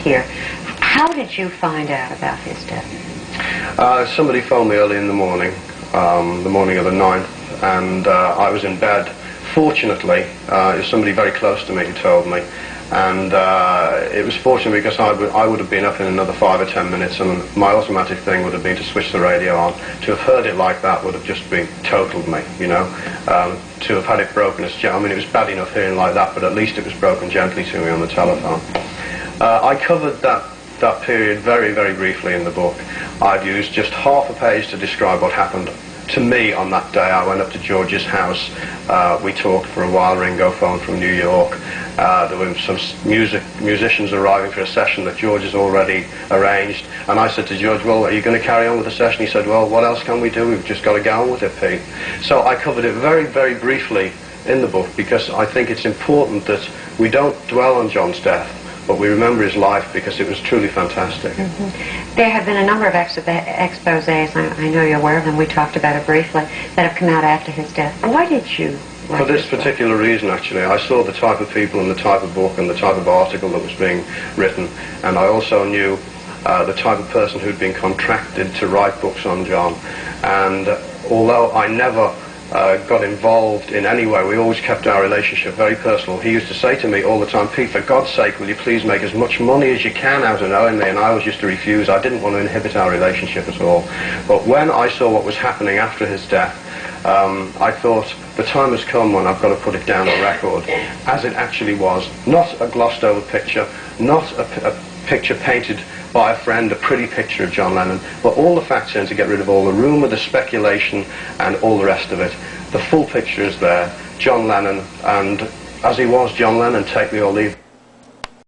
here. How did you find out about his death? Somebody phoned me early in the morning of the 9th, and I was in bed. Fortunately, it was somebody very close to me who told me, and it was fortunate because I would have been up in another 5 or 10 minutes, and my automatic thing would have been to switch the radio on. To have heard it like that would have just been totaled me, you know. To have had it broken as I mean, it was bad enough hearing like that, but at least it was broken gently to me on the telephone. I covered that period very, very briefly in the book. I've used just half a page to describe what happened to me on that day. I went up to George's house. We talked for a while. Ringo phoned from New York. There were some musicians arriving for a session that George has already arranged. And I said to George, well, are you going to carry on with the session? He said, well, what else can we do? We've just got to get on with it, Pete. So I covered it very, very briefly in the book because I think it's important that we don't dwell on John's death, but we remember his life because it was truly fantastic. There have been a number of exposés, I know you're aware of them, we talked about it briefly, that have come out after his death. Why did you write For this book? particular reason, actually. I saw the type of people and the type of book and the type of article that was being written, and I also knew the type of person who'd been contracted to write books on John. And although I never got involved in any way, we always kept our relationship very personal. He used to say to me all the time, Pete, for God's sake, will you please make as much money as you can out of knowing me? And I always used to refuse. I didn't want to inhibit our relationship at all. But when I saw what was happening after his death, I thought the time has come when I've got to put it down on record as it actually was. Not a glossed over picture, not a picture painted by a friend, a pretty picture of John Lennon, but all the facts in to get rid of all the rumour, the speculation, and all the rest of it. The full picture is there. John Lennon, and as he was John Lennon, take me or leave.